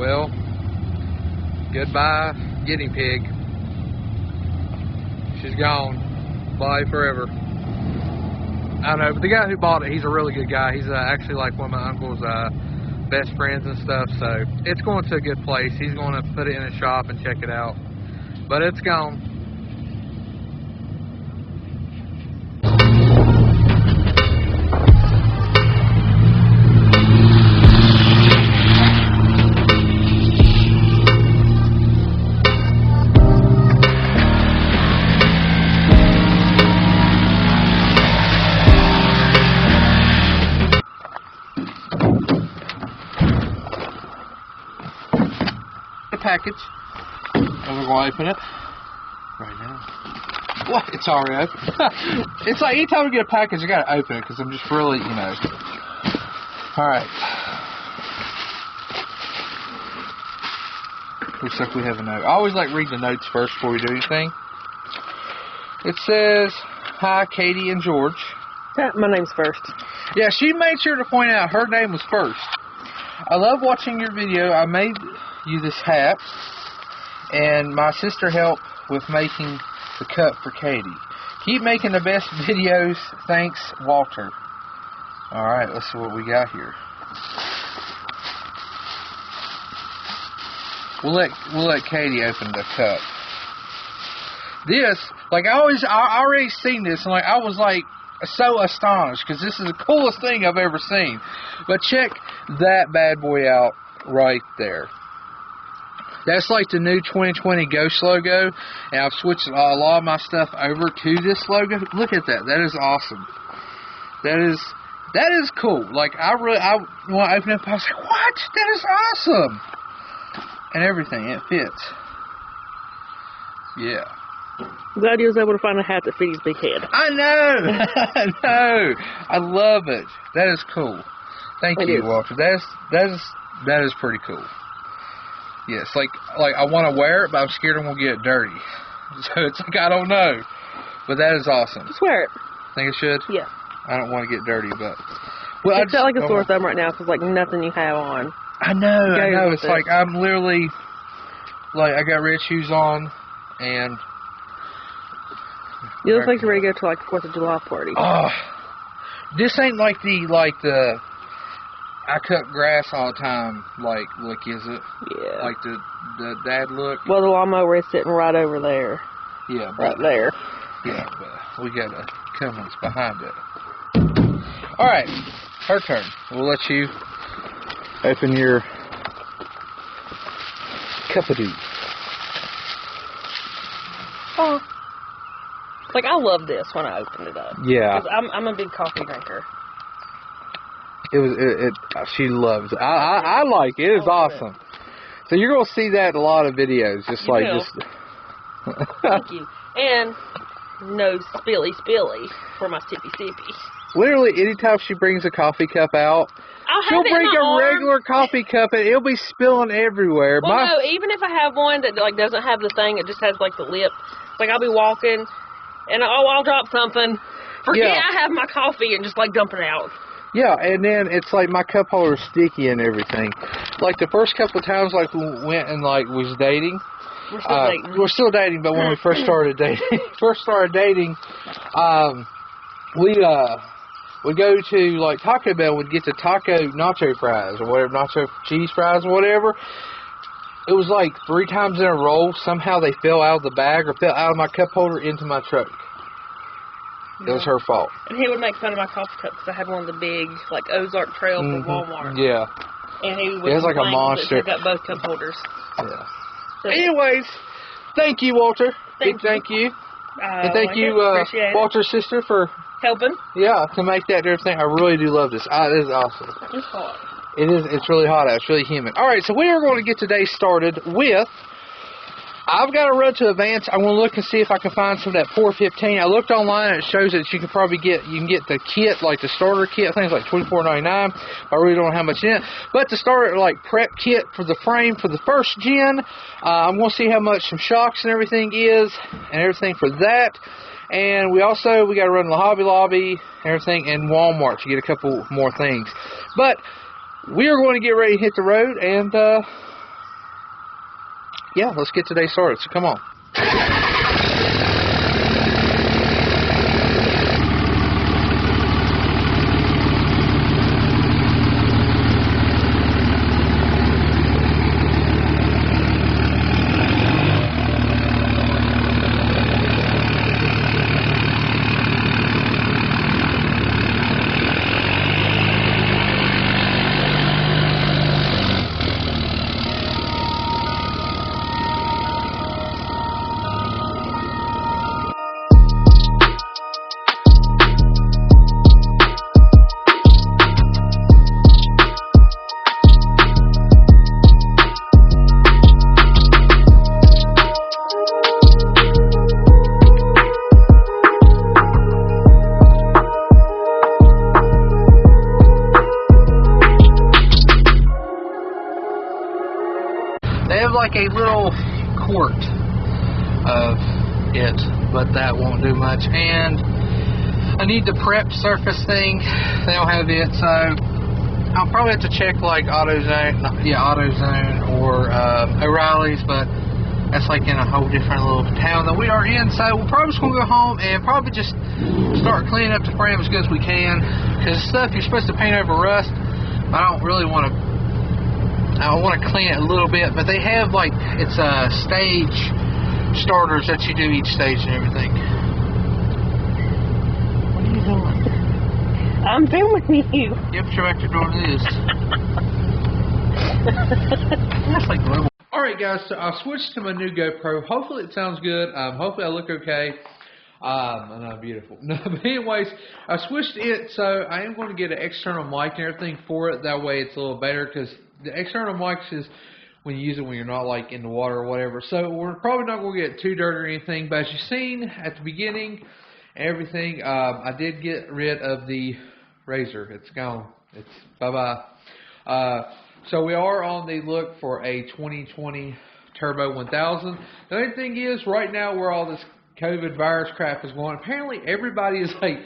Well, goodbye, guinea pig. She's gone. Bye forever. I don't know, but the guy who bought it, he's a really good guy. He's actually like one of my uncle's best friends and stuff, so it's going to a good place. He's going to put it in a shop and check it out. But it's gone. Package. And we're going to open it right now. What? It's already open. It's like anytime we get a package, I got to open it because I'm just really, you know. Alright. Looks like we have a note. I always like reading the notes first before we do anything. It says, "Hi, Katie and George." My name's first. Yeah, she made sure to point out her name was first. I love watching your video. I made you this hat, and my sister helped with making the cup for Katie. Keep making the best videos. Thanks, Walter. Alright, let's see what we got here. We'll let Katie open the cup. This, like I already seen this, and like I was like so astonished because this is the coolest thing I've ever seen. But check that bad boy out right there. That's like the new 2020 Ghost logo, and I've switched a lot of my stuff over to this logo. Look at that. That is awesome. That is cool. Like, when I opened it up, I was like, what? That is awesome. And everything. It fits. Yeah. I'm glad you was able to find a hat that fit his big head. I know. I know. I love it. That is cool. Thank you, Walter. That is pretty cool. Yes, like I want to wear it, but I'm scared I'm going to get it dirty. So it's like, I don't know. But that is awesome. Just wear it. Think it should? Yeah. I don't want to get dirty, but... Well, it's got like a sore thumb right now because like nothing you have on. I know. It's like I'm literally... Like, I got red shoes on, and... You look like you're ready to go to like the 4th of July party. Oh, this ain't like the... I cut grass all the time, look, is it? Yeah. Like the dad look? Well, the lawnmower is sitting right over there. Yeah. Right there. Yeah, but we got a Cummins behind it. Alright, her turn. We'll let you open your cup-a-doo. Oh. Like, I love this when I opened it up. Yeah. Because I'm a big coffee drinker. She loves it. I like it. It is awesome. So you're going to see that in a lot of videos. Just you like will. just. Thank you. And no spilly for my sippy. Literally, anytime she brings a coffee cup out, she'll bring a regular coffee cup and it'll be spilling everywhere. Well, no, even if I have one that like doesn't have the thing, it just has like the lip. Like I'll be walking and I'll drop something. Forget I have my coffee and just like dump it out. Yeah, and then it's like my cup holder is sticky and everything. Like the first couple of times, like we went and like was dating. We're still dating, but when we first started dating, we go to like Taco Bell. We'd get the taco nacho fries or whatever, nacho cheese fries or whatever. It was like 3 times in a row. Somehow they fell out of the bag or fell out of my cup holder into my truck. It was her fault. And he would make fun of my coffee cup because I had one of the big, like, Ozark Trail from Walmart. Yeah. And he would was like a monster. Pick up both cup holders. Yeah. So, anyways, thank you, Walter. Thank you. And thank you, Walter's sister, for helping. Yeah, to make that and everything. I really do love this. This is awesome. It's hot. It is. It's really hot out. It's really humid. All right, so we are going to get today started with... I've got to run to Advance. I'm going to look and see if I can find some of that 415. I looked online and it shows that you can probably get the kit, like the starter kit. I think it's like $24.99. I really don't know how much in it. But the starter like prep kit for the frame for the first gen, I'm going to see how much some shocks and everything is and everything for that. And we got to run to the Hobby Lobby and everything and Walmart to get a couple more things. But we are going to get ready to hit the road and yeah, let's get today started. So come on. They have like a little quart of it, but that won't do much. And I need the prep surface thing. They don't have it, so I'll probably have to check like AutoZone or O'Reilly's, but that's like in a whole different little town that we are in. So we're probably just gonna go home and probably just start cleaning up the frame as good as we can, because stuff you're supposed to paint over rust. I don't really want to. I want to clean it a little bit, but they have like, it's stage starters that you do each stage and everything. What are you doing? I'm filming you. Yep, you're back to doing this. That's like level. Alright guys, so I switched to my new GoPro. Hopefully it sounds good. Hopefully I look okay. Not beautiful. No, but anyways, I switched it, so I am going to get an external mic and everything for it. That way it's a little better, because the external mics is when you use it when you're not like in the water or whatever. So we're probably not going to get too dirty or anything, but as you've seen at the beginning, everything, I did get rid of the razor. It's gone. It's bye-bye. So we are on the look for a 2020 Turbo 1000. The only thing is, right now where all this COVID virus crap is going, apparently everybody is like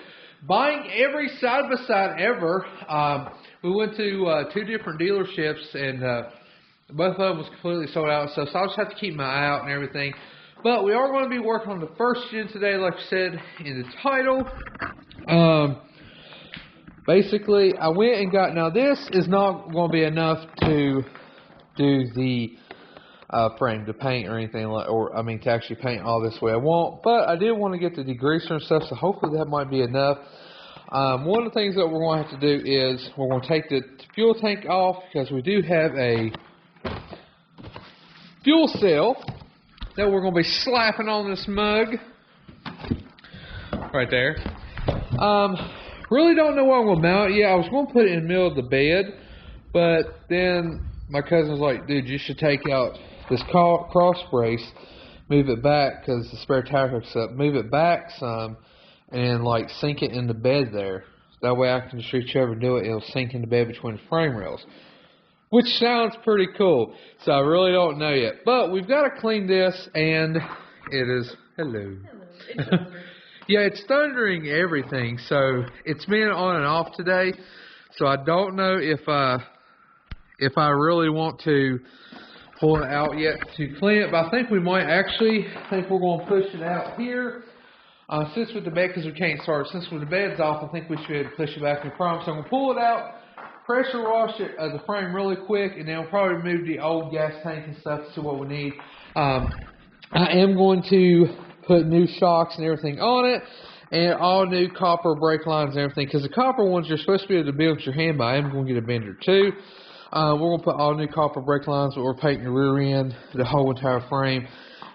buying every side-by-side ever. We went to 2 different dealerships, and both of them was completely sold out. So I'll just have to keep my eye out and everything. But we are going to be working on the first gen today, like I said in the title. Basically, I went and got, now this is not going to be enough to do the frame, to paint or anything, like, or I mean to actually paint all this way I want. But I did want to get the degreaser and stuff, so hopefully that might be enough. One of the things that we're going to have to do is we're going to take the fuel tank off, because we do have a fuel cell that we're going to be slapping on this mug right there. Really don't know where I'm going to mount it yet. I was going to put it in the middle of the bed, but then my cousin was like, dude, you should take out this cross brace, move it back, because the spare tire hooks up, move it back some, and like sink it in the bed there. That way I can just reach over and do it. It'll sink in the bed between the frame rails, which sounds pretty cool. So I really don't know yet, but we've got to clean this, and it is hello. Yeah, it's thundering everything. So it's been on and off today. So I don't know if I really want to pull it out yet to clean it, but I think we might actually. I think we're going to push it out here. Since with the bed, because we can't start, since with the bed's off, I think we should be able to push it back in front. So I'm going to pull it out, pressure wash it, the frame really quick, and then we'll probably remove the old gas tank and stuff to see what we need. I am going to put new shocks and everything on it, and all new copper brake lines and everything, because the copper ones you're supposed to be able to build with your hand, but I am going to get a bender too. We're going to put all new copper brake lines, but we're painting the rear end, the whole entire frame,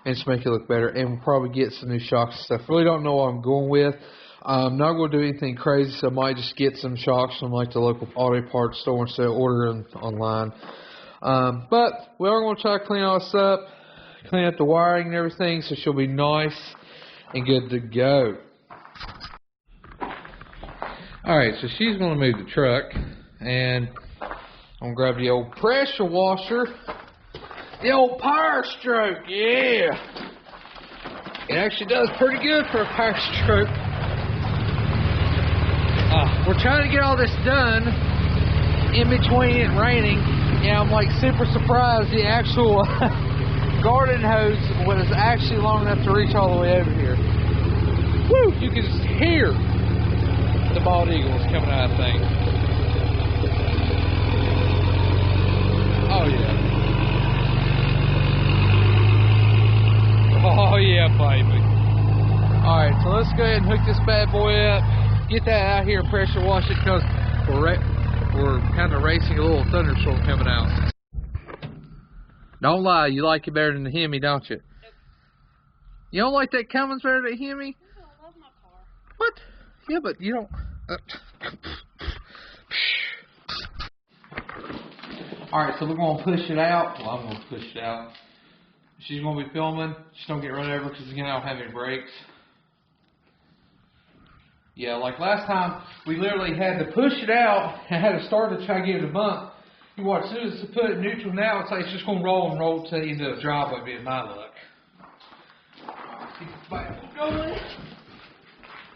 and just make it look better. And we'll probably get some new shocks and stuff. Really don't know what I'm going with. I'm not going to do anything crazy, so I might just get some shocks from like the local auto parts store instead of ordering online. But we are going to try to clean all this up, clean up the wiring and everything, so she'll be nice and good to go. Alright, so she's going to move the truck, and I'm going to grab the old pressure washer. The old power stroke, yeah. It actually does pretty good for a power stroke. We're trying to get all this done in between it raining. Yeah, I'm like super surprised the actual garden hose was actually long enough to reach all the way over here. Woo! You can just hear the bald eagles coming out of that thing. Oh yeah. Oh yeah, baby. Alright, so let's go ahead and hook this bad boy up. Get that out here, pressure wash it, because we're kind of racing a little thunderstorm coming out. Don't lie, you like it better than the Hemi, don't you? Nope. You don't like that Cummins better than the Hemi? No, I love my car. What? Yeah, but you don't... Alright, so we're going to push it out. Well, I'm going to push it out. She's going to be filming. Just don't get run over because, again, I don't have any brakes. Yeah, like last time, we literally had to push it out and had to start to try to get it a bump. You watch, as soon as it's put it neutral now, it's like it's just going to roll and roll to the end of the driveway, being my luck. Alright, keep the bike going.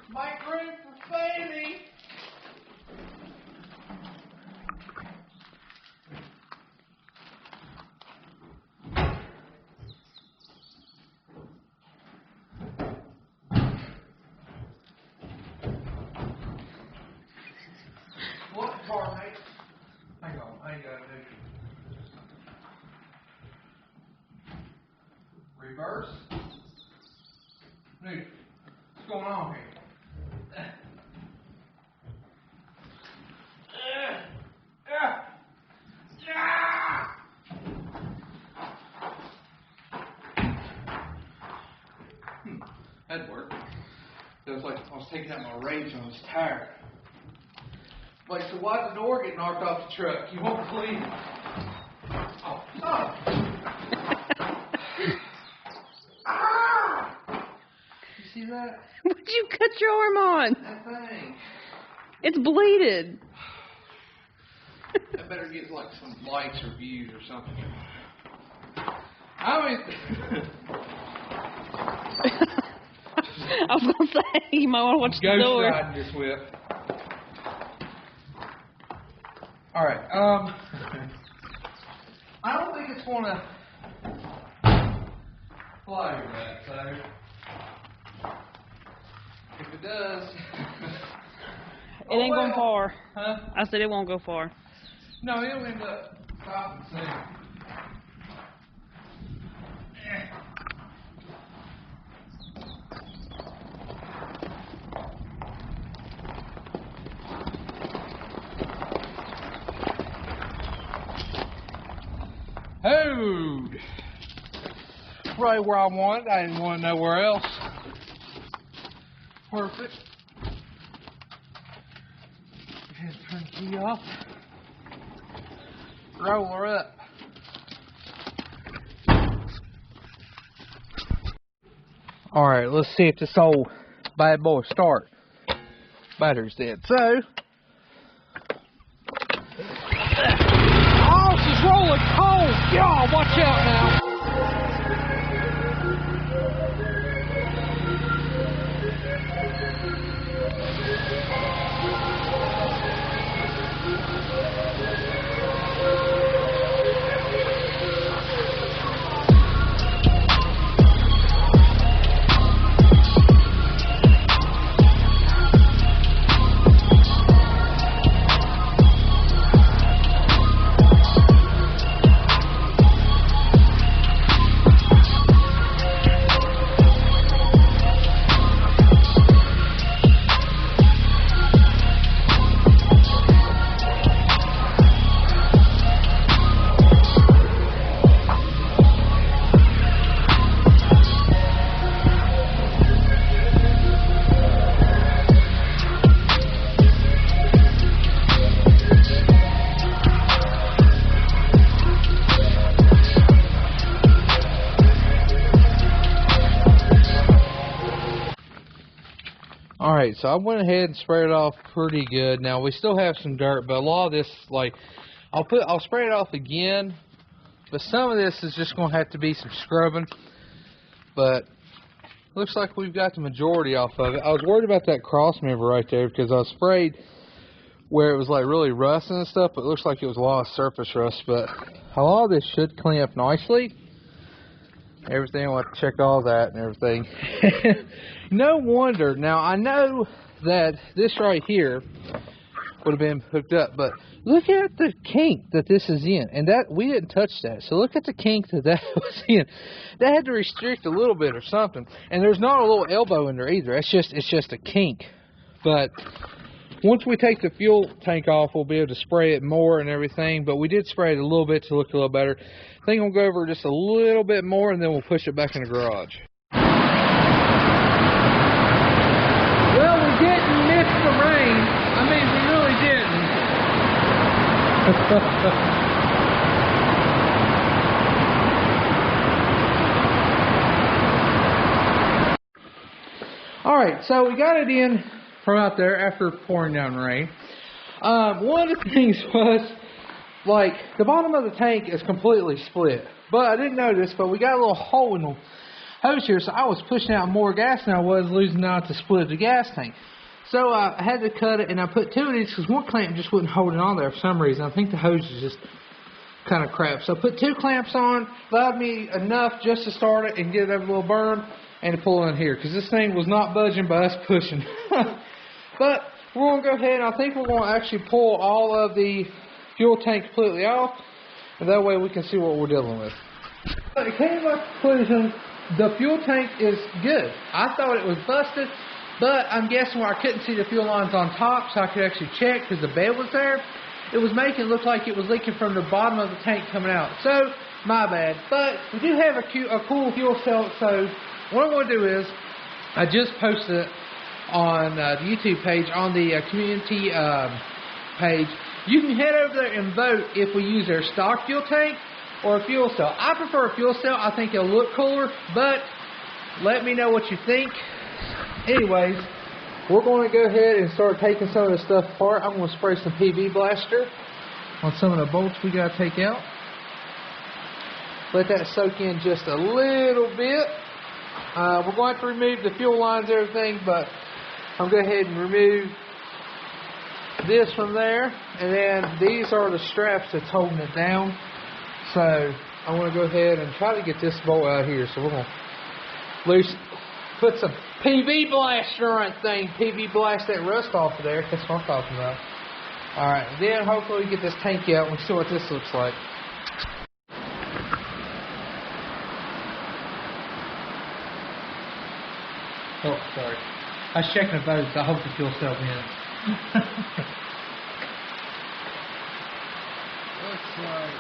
Make room for Fanny. What car, mate? Hang on, I ain't got to do. Reverse. Dude, what's going on here? That'd work. It was like I was taking out my rage on this tire. Like, so why'd the door get knocked off the truck? You won't believe it. Oh, no. Ah! You see that? What'd you cut your arm on? That thing. It's bleeded. I better get like some likes or views or something. I mean, I was gonna say you might want to watch the door. Ghost riding this whip. All right. I don't think it's gonna fly your back, so if it does, it ain't going far. Huh? I said it won't go far. No, it'll end up stopping soon. Oh, right where I wanted. I didn't want nowhere else. Perfect. And turn the key off. Roll her up. All right, let's see if this old bad boy starts. Battery's dead. So, oh, she's rolling cold. Y'all, watch out now. Alright, so I went ahead and sprayed it off pretty good. Now we still have some dirt, but a lot of this, like, I'll spray it off again, but some of this is just going to have to be some scrubbing. But looks like we've got the majority off of it. I was worried about that cross member right there because I sprayed where it was like really rusting and stuff, but it looks like it was a lot of surface rust. But a lot of this should clean up nicely. Everything, I'll have to check all that and everything. No wonder. Now, I know that this right here would have been hooked up, but look at the kink that this is in, and that we didn't touch that. So look at the kink that was in. That had to restrict a little bit or something, and there's not a little elbow in there either. It's just a kink. But once we take the fuel tank off, we'll be able to spray it more and everything. But we did spray it a little bit to look a little better. I think we'll go over just a little bit more, and then we'll push it back in the garage. Well, we didn't miss the rain. I mean, we really didn't. Alright, so we got it in from out there after pouring down rain. One of the things was, like, the bottom of the tank is completely split. But I didn't notice, but we got a little hole in the hose here, so I was pushing out more gas than I was losing out to split the gas tank. So I had to cut it, and I put two of these because one clamp just wouldn't hold it on there for some reason. I think the hose is just kind of crap. So I put two clamps on, allowed me enough just to start it and get it over a little burn and to pull it in here because this thing was not budging by us pushing. But we're going to go ahead, and I think we're going to actually pull all of the fuel tank completely off, and that way we can see what we're dealing with. But it came to my conclusion, the fuel tank is good. I thought it was busted, but I'm guessing where I couldn't see the fuel lines on top, so I could actually check because the bed was there. It was making it look like it was leaking from the bottom of the tank coming out. So, my bad. But we do have a cool fuel cell, so what I'm going to do is, I just posted it on the YouTube page, on the community page. You can head over there and vote if we use their stock fuel tank or a fuel cell. I prefer a fuel cell. I think it'll look cooler, but let me know what you think. Anyways, we're going to go ahead and start taking some of this stuff apart. I'm going to spray some PV blaster on some of the bolts we got to take out. Let that soak in just a little bit. We're going to remove the fuel lines and everything, but I'm going to go ahead and remove this from there, and then these are the straps that's holding it down. So I want to go ahead and try to get this bolt out here. So we're going to put some PV blaster on that thing. PV blast that rust off of there. That's what I'm talking about. Alright, then hopefully we get this tank out and we see what this looks like. Oh, sorry. I was checking the boats. I hope the fuel cell in. Looks like...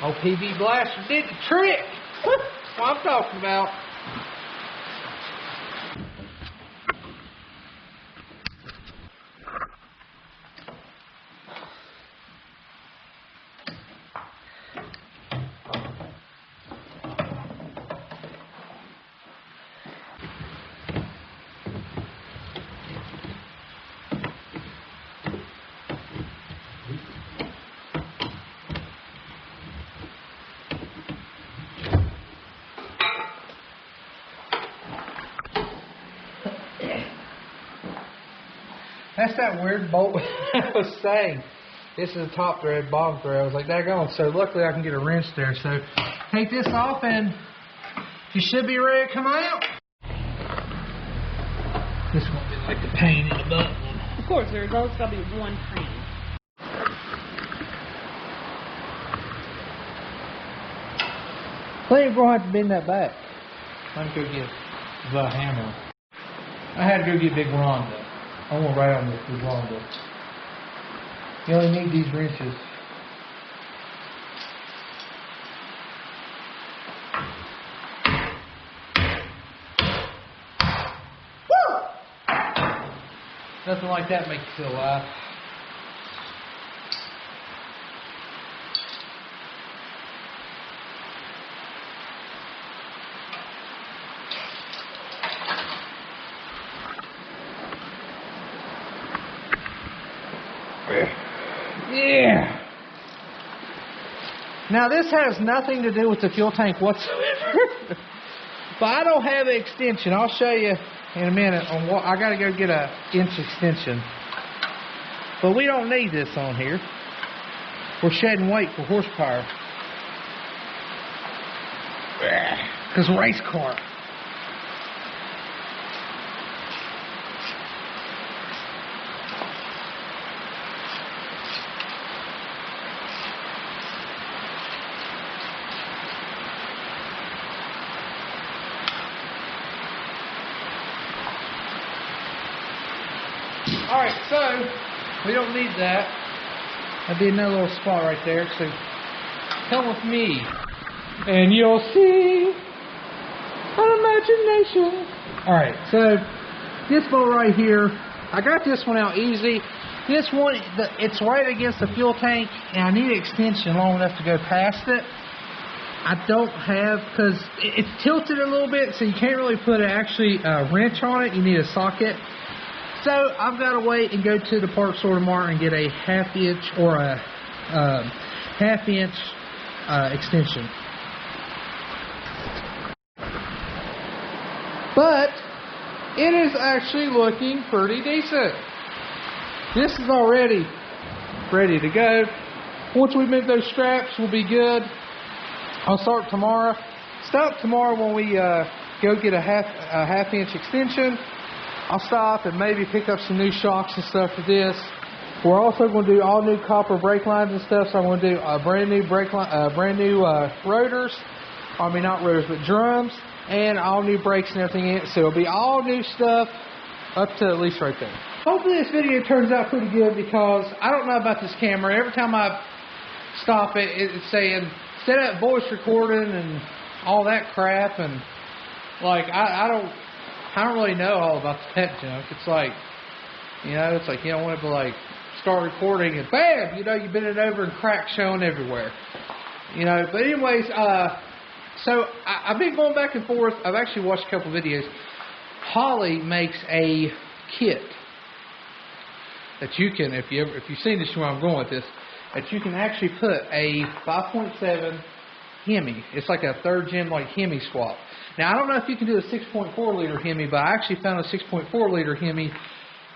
Oh, PV blaster did the trick. That's what I'm talking about. That's that weird bolt I was saying. This is the top thread, bottom thread. I was like, daggone. So luckily I can get a wrench there. So take this off and you should be ready to come out. This won't be like the pain in the butt one. Of course, there's always got to be one pain. I think we're going to have to bend that back. I'm going to go get the hammer. I had to go get Big Ron though. I want right on this Big Ron though. You only need these wrenches. Woo! Nothing like that makes you feel alive. Yeah. Now this has nothing to do with the fuel tank whatsoever. But I don't have an extension. I'll show you in a minute on what I gotta go get a inch extension. But we don't need this on here. we're shedding weight for horsepower. Because race car. Alright, so we don't need that. That'd be another little spot right there. So come with me and you'll see an imagination. Alright, so this bolt right here, I got this one out easy. This one, it's right against the fuel tank, and I need an extension long enough to go past it. I don't have, because it's tilted a little bit, so you can't really put a wrench on it. You need a socket. So I've got to wait and go to the parts store tomorrow and get a half-inch or a half-inch extension. But it is actually looking pretty decent. This is already ready to go. Once we move those straps, we'll be good. I'll start tomorrow. Stop tomorrow when we go get a half-inch extension. I'll stop and maybe pick up some new shocks and stuff for this. We're also going to do all new copper brake lines and stuff, so I'm going to do brand new rotors. I mean, not rotors, but drums, and all new brakes and everything in it. So it'll be all new stuff up to at least right there. Hopefully this video turns out pretty good, because I don't know about this camera. Every time I stop it, it's saying set up voice recording and all that crap, and like I don't really know all about that junk. It's like, you don't want to like start recording and bam, you bend it over and cracks showing everywhere. But anyways, so I've been going back and forth. I've actually watched a couple videos. Holly makes a kit that you can, if you've seen this, where I'm going with this, that you can actually put a 5.7 Hemi. It's like a third gen like Hemi swap. Now I don't know if you can do a 6.4 liter Hemi, but I actually found a 6.4 liter Hemi.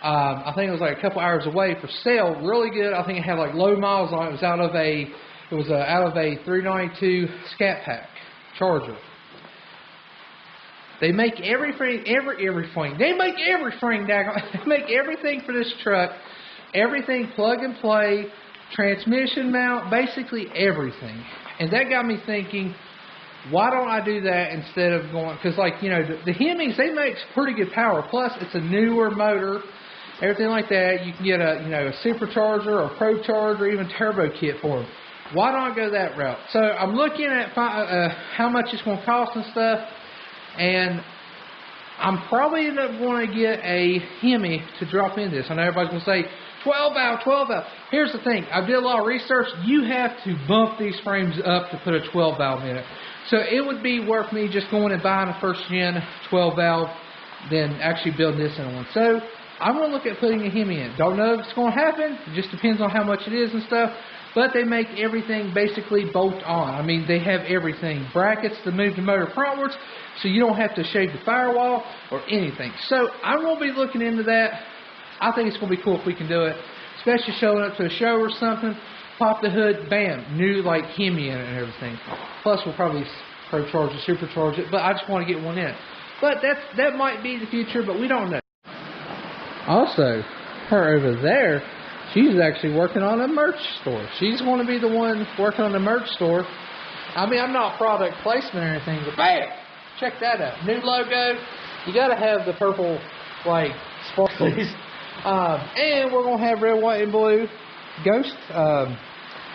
I think it was like a couple hours away for sale. Really good. I think it had like low miles on it. It was out of a 392 Scat Pack Charger. They make everything. They make everything. They make everything for this truck. Everything plug and play, transmission mount, basically everything. And that got me thinking, why don't I do that instead of going, because the Hemis, they make pretty good power. Plus it's a newer motor, everything like that. You can get a supercharger or a pro charger, or even turbo kit for them. Why don't I go that route? So I'm looking at how much it's going to cost and stuff, and I'm probably going to get a Hemi to drop in this. I know everybody's going to say 12 valve. Here's the thing. I did a lot of research. You have to bump these frames up to put a 12 valve in it. So it would be worth me just going and buying a first gen 12 valve, then actually building this in one. So I'm going to look at putting a Hemi in. Don't know if it's going to happen. It just depends on how much it is and stuff. But they make everything basically bolt on. I mean, they have everything. Brackets to move the motor frontwards, so you don't have to shave the firewall or anything. So I'm going to be looking into that. I think it's going to be cool if we can do it. Especially showing up to a show or something. Pop the hood, bam, new like Hemi in it and everything. Plus we'll probably pro charge it, supercharge it, but I just want to get one in. But that might be the future, but we don't know. Also, her over there, she's actually working on a merch store. She's going to be the one working on the merch store. I mean, I'm not product placement or anything, but bam! Check that out. New logo. You got to have the purple, like, sparklies. And we're going to have red, white, and blue ghost.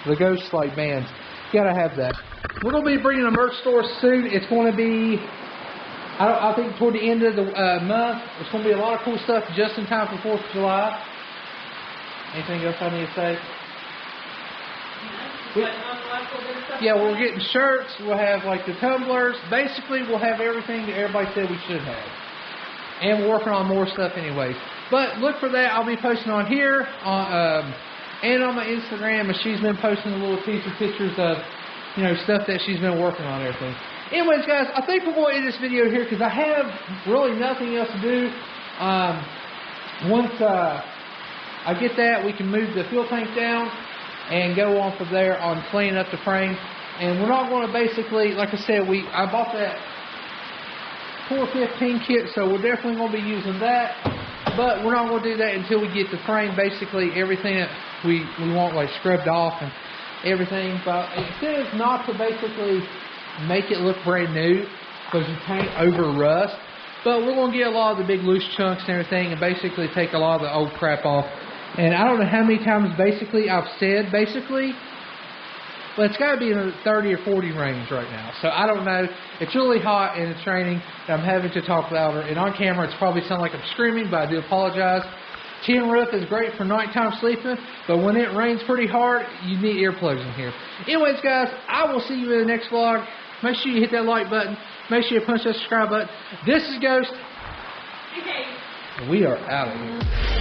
The ghost, like, bands. You got to have that. We're going to be bringing a merch store soon. It's going to be, I think, toward the end of the month. There's going to be a lot of cool stuff just in time for 4th of July. Anything else I need to say? Yeah, we're getting shirts. We'll have like the tumblers. Basically, we'll have everything that everybody said we should have. And we're working on more stuff anyways. But look for that. I'll be posting on here and on my Instagram. And she's been posting a little piece of pictures of, stuff that she's been working on and everything. Anyways, guys, I think we're going to end this video here because I have really nothing else to do. Once I get that, we can move the fuel tank down. and go on from there on cleaning up the frame. And we're not going to basically, like I said, I bought that 415 kit, so we're definitely going to be using that. But we're not going to do that until we get the frame, basically everything that we want like scrubbed off and everything. But it says not to basically make it look brand new because you can't over rust. But we're going to get a lot of the big loose chunks and everything and basically take a lot of the old crap off. And I don't know how many times basically I've said basically, but it's got to be in the 30 or 40 range right now. So I don't know. It's really hot and it's raining. And I'm having to talk louder. And on camera, it's probably sound like I'm screaming, but I do apologize. Tin roof is great for nighttime sleeping, but when it rains pretty hard, you need earplugs in here. Anyways, guys, I will see you in the next vlog. Make sure you hit that like button. Make sure you punch that subscribe button. This is Ghost. Okay. We are out of here.